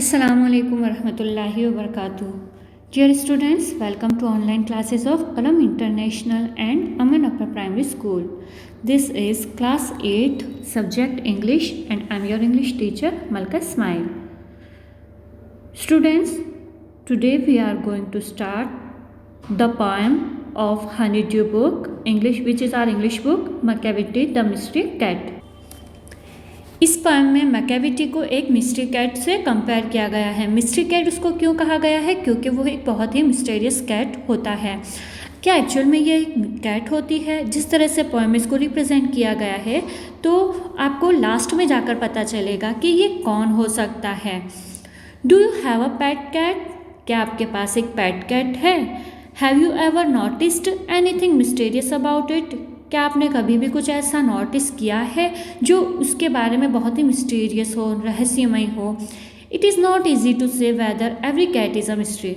Assalamu alaikum warahmatullahi wabarakatuh. Dear students, welcome to online classes of Alam International and Aman Upper Primary School. This is class 8 subject English and I am your English teacher Malka Ismail. Students, today we are going to start the poem of Honeydew book English, which is our English book Macavity the Mystery Cat. इस poem में Macavity को एक mystery cat से compare किया गया है। Mystery cat उसको क्यों कहा गया है? क्योंकि वो एक बहुत ही मिस्टीरियस कैट होता है। क्या एक्चुअल में ये एक कैट होती है? जिस तरह से पोएम इसको रिप्रेजेंट किया गया है तो आपको लास्ट में जाकर पता चलेगा कि ये कौन हो सकता है। Do you have a pet cat? क्या आपके पास एक पेट कैट है? Have you ever noticed anything mysterious about it? क्या आपने कभी भी कुछ ऐसा नोटिस किया है जो उसके बारे में बहुत ही मिस्टीरियस हो, रहस्यमय हो? It is not easy to say whether every cat is a mystery.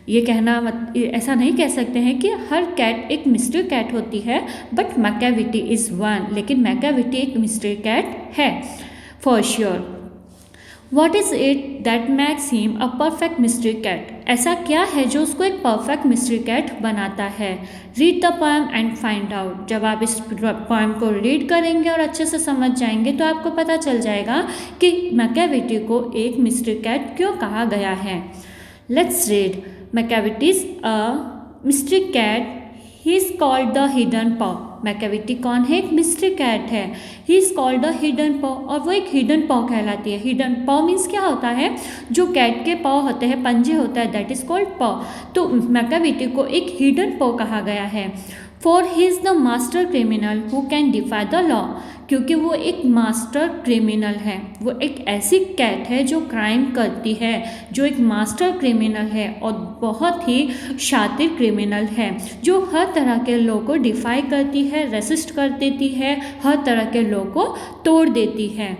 ये कहना ऐसा नहीं कह सकते हैं कि हर कैट एक मिस्ट्री कैट होती है, बट मैकेविटी इज़ वन। लेकिन मैकेविटी एक मिस्ट्री कैट है for sure. What is it that makes him a perfect mystery cat? ऐसा क्या है जो उसको एक परफेक्ट मिस्ट्री कैट बनाता है? Read the poem and find out. जब आप इस पोएम को रीड करेंगे और अच्छे से समझ जाएंगे तो आपको पता चल जाएगा कि मैकेविटी को एक मिस्ट्री कैट क्यों कहा गया है। Let's read. Macavity is a mystery cat. He is called the hidden paw. Macavity कौन है? एक मिस्ट्री कैट है। He is called the hidden paw, और वो एक हिडन पॉ कहलाती है। हिडन पॉ मीन्स क्या होता है? जो कैट के पॉ होते हैं, पंजे होता है, दैट इज़ कॉल्ड पॉ। तो मैकेविटी को एक हिडन पॉ कहा गया है। For he is the master criminal who can defy the law. क्योंकि वो एक मास्टर क्रिमिनल है। वो एक ऐसी कैट है जो क्राइम करती है, जो एक मास्टर क्रिमिनल है और बहुत ही शातिर क्रिमिनल है, जो हर तरह के लॉ को डिफाई करती है, रेसिस्ट कर देती है, हर तरह के लॉ को तोड़ देती है।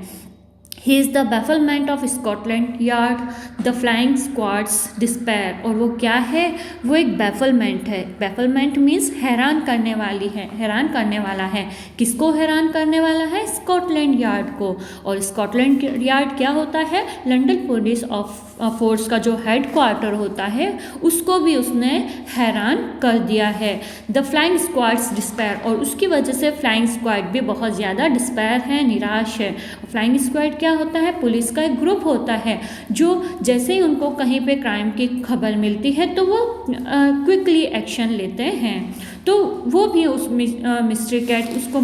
He is the bafflement of Scotland Yard, the flying squad's despair. और वो क्या है? वो एक बैफलमेंट है। बैफलमेंट मीन्स हैरान करने वाली है, हैरान करने वाला है। किसको हैरान करने वाला है? स्कॉटलैंड यार्ड को। और स्कॉटलैंड यार्ड क्या होता है? लंदन पुलिस फोर्स का जो हेड क्वार्टर होता है, उसको भी उसने हैरान कर दिया है। द फ्लाइंग स्क्वाड्स डिस्पेयर, और उसकी वजह से फ्लाइंग स्क्वाड भी बहुत ज़्यादा डिस्पेयर है, निराश है। फ्लाइंग स्क्वाड क्या होता है? पुलिस का एक ग्रुप होता है जो जैसे ही उनको कहीं पे क्राइम की खबर मिलती है तो वो क्विकली एक्शन लेते हैं। तो वो भी उस मिस्ट्री कैट, उसको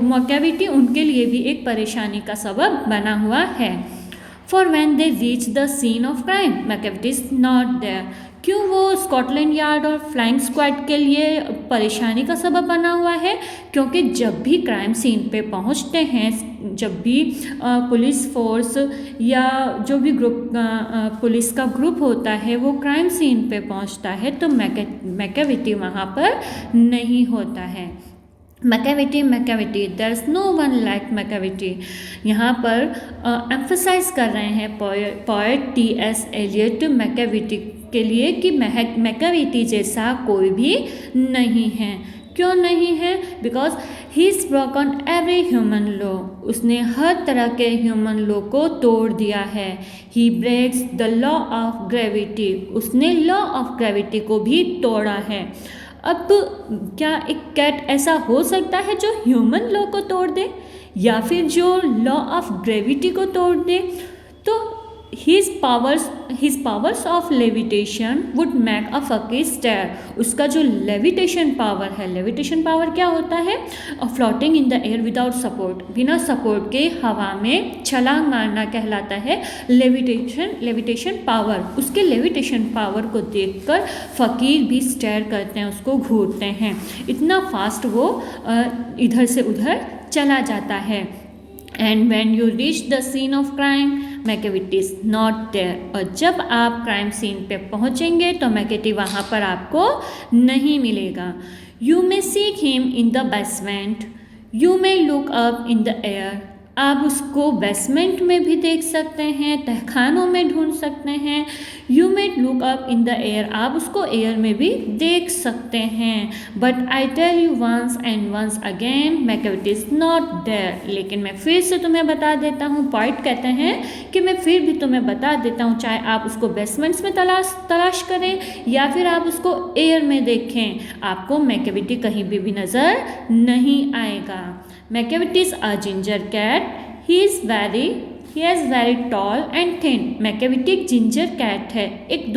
मैकेविटी उनके लिए भी एक परेशानी का सबब बना हुआ है। For when they reach the scene of crime Macavity is not there. क्यों वो स्कॉटलैंड यार्ड और फ्लाइंग स्क्वाड के लिए परेशानी का सबब बना हुआ है? क्योंकि जब भी क्राइम सीन पे पहुंचते हैं, जब भी पुलिस फोर्स या जो भी ग्रुप पुलिस का ग्रुप होता है वो क्राइम सीन पे पहुंचता है तो मैकेविटी वहाँ पर नहीं होता है। Macavity, there is no one like Macavity. यहाँ पर एम्फसाइज कर रहे हैं पोएट T.S. एलियट मैकेविटी के लिए कि मैकेविटी जैसा कोई भी नहीं है। क्यों नहीं है? Because he is broken every human law. उसने हर तरह के ह्यूमन लॉ को तोड़ दिया है। He breaks the law of gravity. उसने लॉ ऑफ ग्रेविटी को भी तोड़ा है। अब क्या एक कैट ऐसा हो सकता है जो ह्यूमन लॉ को तोड़ दे या फिर जो लॉ ऑफ ग्रेविटी को तोड़ दे? तो his powers of levitation would make a फकीर stare। उसका जो लेविटेशन पावर है, लेविटेशन पावर क्या होता है? Floating in the air without support, बिना सपोर्ट के हवा में छलांग मारना कहलाता है लेविटेशन पावर। उसके लेविटेशन पावर को देखकर फकीर भी स्टेयर करते हैं, उसको घूरते हैं। इतना फास्ट वो इधर से उधर चला जाता है। And when you reach the scene of crime Macavity is not there. और जब आप क्राइम सीन पे पहुंचेंगे तो मैकेविटी वहाँ पर आपको नहीं मिलेगा। You may seek him in the basement, you may look up in the air, आप उसको बेसमेंट में भी देख सकते हैं, तहखानों में ढूंढ सकते हैं। You may look up in the air, आप उसको एयर में भी देख सकते हैं। But I tell you once and once again Macavity is not there, लेकिन मैं फिर से तुम्हें बता देता हूँ, पॉइंट कहते हैं कि मैं फिर भी तुम्हें बता देता हूँ, चाहे आप उसको बेसमेंट्स में तलाश करें या फिर आप उसको एयर में देखें, आपको मैकेविटी कहीं भी नज़र नहीं आएगा। Macavity is a ginger cat, he is very tall and thin. Macavity एक जिंजर कैट है, एक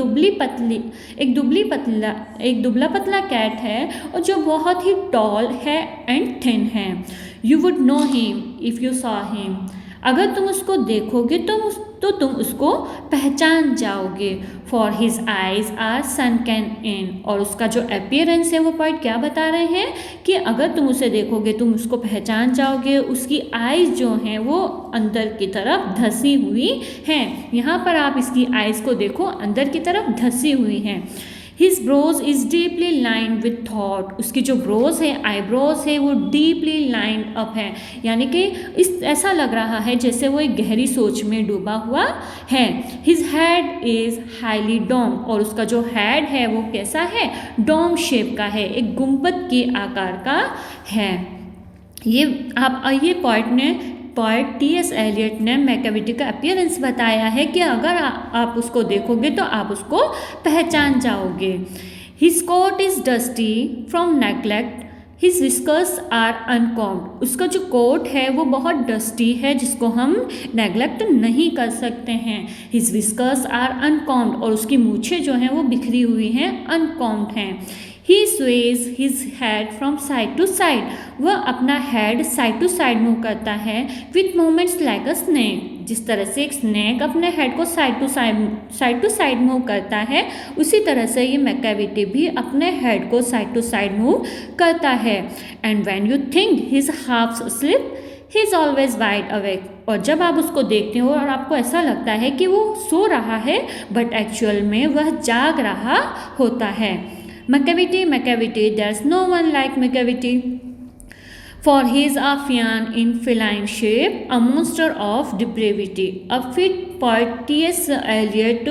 दुबला पतला कैट है और जो बहुत ही टॉल है एंड थिन है। You would know him if you saw him, अगर तुम उसको देखोगे तो तुम उसको पहचान जाओगे। For his eyes are sunken in, और उसका जो अपीयरेंस है वो पॉइंट क्या बता रहे हैं कि अगर तुम उसे देखोगे तुम उसको पहचान जाओगे, उसकी आइज जो हैं वो अंदर की तरफ धसी हुई हैं। यहाँ पर आप इसकी आइज को देखो, अंदर की तरफ धसी हुई हैं। His brows is deeply lined with thought, उसकी जो ब्रोज है, आईब्रोज है, वो डीपली लाइंड अप है, यानी कि ऐसा लग रहा है जैसे वो एक गहरी सोच में डूबा हुआ है। हिज हेड इज हाईली डोम, और उसका जो हेड है वो कैसा है, डोम शेप का है, एक गुंबद के आकार का है। ये पॉइंट टी.एस. एलियट ने मैकेविटी का अपीयरेंस बताया है कि अगर आप उसको देखोगे तो आप उसको पहचान जाओगे। His coat is dusty from neglect, his whiskers are uncombed, उसका जो कोट है वो बहुत डस्टी है जिसको हम नेग्लेक्ट नहीं कर सकते हैं। हिज विस्कर्स आर अनकॉम्ड, और उसकी मूछें जो हैं वो बिखरी हुई हैं, अनकॉम्ड हैं। He sways his head from side to side, वह अपना head side to side move करता है। With movements like a snake, जिस तरह से एक स्नेक अपने हेड को साइड टू साइड मूव करता है, उसी तरह से ये मैकेविटी भी अपने हेड को साइड टू साइड मूव करता है। And when you think he is half asleep, he is always wide awake, और जब आप उसको देखते हो और आपको ऐसा लगता है कि वो सो रहा है, बट एक्चुअल में वह जाग रहा होता है। Macavity, there's no one like Macavity. For he is a fiend in feline shape, a monster of depravity. अब फिर पॉइंट टी.एस. एलियट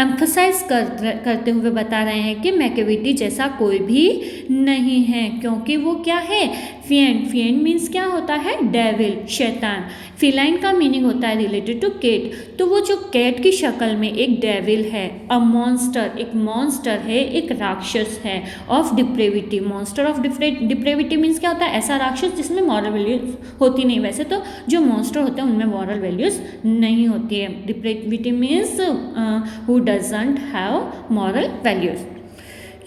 एम्फसाइज करते हुए बता रहे हैं कि मैकेविटी जैसा कोई भी नहीं है, क्योंकि वो क्या है, फिएंड मीन्स क्या होता है, डेविल, शैतान। फिलाइन का मीनिंग होता है रिलेटेड टू केट, तो वो जो कैट की शक्ल में एक डेविल है, अ मॉन्स्टर, एक मॉन्स्टर है, एक राक्षस है, of depravity. Monster of depravity means क्या होता है, ऐसा राक्षस जिसमें मॉरल वैल्यूज होती नहीं। वैसे तो जो मॉन्स्टर होते हैं उनमें मॉरल वैल्यूज नहीं होती है। Depravity means who doesn't have moral values.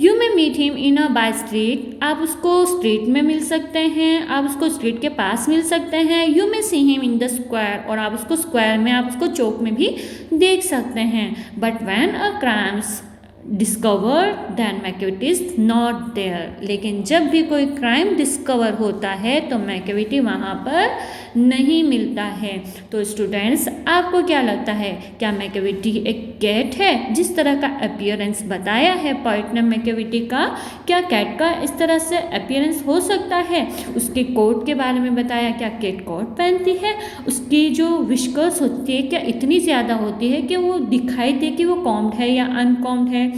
You may meet him in a by street, आप उसको स्ट्रीट में मिल सकते हैं, आप उसको स्ट्रीट के पास मिल सकते हैं। You may see him in the square, और आप उसको स्क्वायर में, आप उसको चौक में भी देख सकते हैं। But when a crimes discover then Macavity is not there, लेकिन जब भी कोई क्राइम डिस्कवर होता है तो मैकेविटी वहाँ पर नहीं मिलता है। तो स्टूडेंट्स, आपको क्या लगता है, क्या मैकेविटी एक कैट है जिस तरह का अपीयरेंस बताया है पॉइंट ने मैकेविटी का, क्या कैट का इस तरह से अपीयरेंस हो सकता है? उसके कोट के बारे में बताया, क्या कैट कोट पहनती है? उसकी जो विस्कर्स होती है क्या इतनी ज़्यादा होती है कि वो दिखाई दे कि वो कॉम्ड है या अनकॉम्ड है,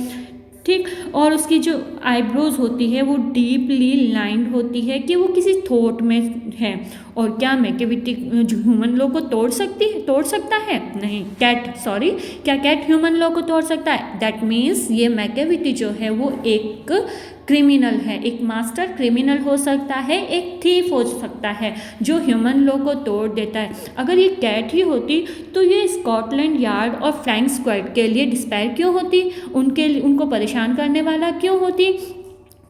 ठीक। और उसकी जो आईब्रोज होती है वो डीपली लाइंड होती है कि वो किसी थॉट में है। और क्या मैकेविटी ह्यूमन लॉ को तोड़ सकता है? नहीं। क्या कैट ह्यूमन लॉ को तोड़ सकता है? दैट मीन्स ये मैकेविटी जो है वो एक क्रिमिनल है, एक मास्टर क्रिमिनल हो सकता है, एक थीफ हो सकता है जो ह्यूमन लॉ को तोड़ देता है। अगर ये कैट ही होती तो ये स्कॉटलैंड यार्ड और फ्लाइंग स्क्वाड के लिए डिस्पैच क्यों होती, उनको परेशान करने वाला क्यों होती?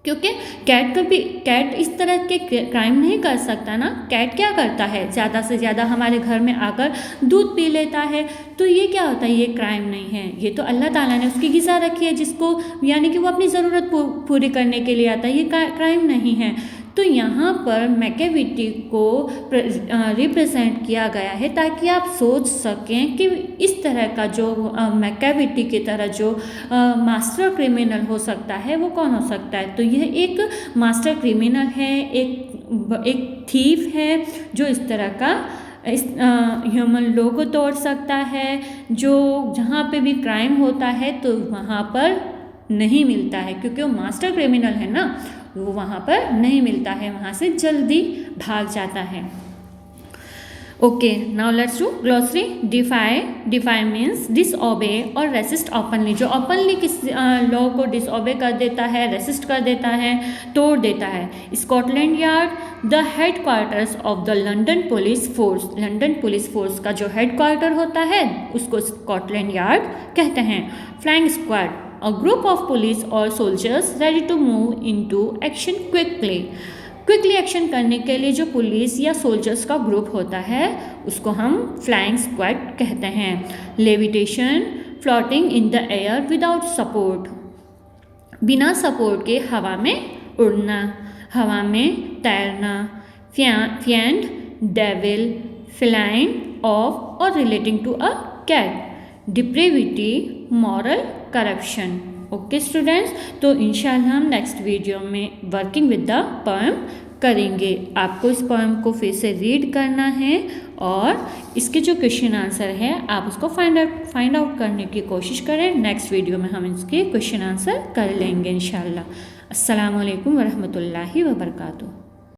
क्योंकि कैट इस तरह के क्राइम नहीं कर सकता ना। कैट क्या करता है, ज़्यादा से ज़्यादा हमारे घर में आकर दूध पी लेता है, तो ये क्या होता है, ये क्राइम नहीं है। ये तो अल्लाह ताला ने उसकी ग़िज़ा रखी है जिसको, यानी कि वो अपनी ज़रूरत पूरी करने के लिए आता है, ये क्राइम नहीं है। तो यहाँ पर मैकेविटी को रिप्रेजेंट किया गया है ताकि आप सोच सकें कि इस तरह का जो मैकेविटी की तरह जो मास्टर क्रिमिनल हो सकता है वो कौन हो सकता है। तो यह एक मास्टर क्रिमिनल है, एक एक थीफ है जो इस तरह का इस ह्यूमन लॉ को तोड़ सकता है, जो जहाँ पे भी क्राइम होता है तो वहाँ पर नहीं मिलता है, क्योंकि वो मास्टर क्रिमिनल है ना, वो वहाँ पर नहीं मिलता है, वहाँ से जल्दी भाग जाता है। Okay, now let's do glossary. Defy means disobey और रेसिस्ट ओपनली, जो ओपनली किस लॉ को डिसओबे कर देता है, रेसिस्ट कर देता है, तोड़ देता है। Scotland Yard, the head quarters of the London police force, London police force का जो हेड क्वार्टर होता है उसको स्कॉटलैंड यार्ड कहते हैं। Flying squad, a group of police और soldiers ready to move into action quickly action करने के लिए जो पुलिस या सोल्जर्स का ग्रुप होता है उसको हम फ्लाइंग स्क्वाड कहते हैं। Levitation, floating in the air without support, बिना सपोर्ट के हवा में उड़ना, हवा में तैरना। फ्यैंड, डेविल, फ्लाइंग ऑफ और relating to a cat. Depravity, moral corruption. Okay students, तो इंशाल्लाह हम नेक्स्ट वीडियो में वर्किंग विद द पोएम करेंगे। आपको इस पोएम को फिर से रीड करना है और इसके जो क्वेश्चन आंसर है आप उसको फाइंड आउट करने की कोशिश करें। नेक्स्ट वीडियो में हम इसके क्वेश्चन आंसर कर लेंगे इंशाल्लाह। अस्सलामु अलैकुम वरहमतुल्लाहि वबरकातुहू।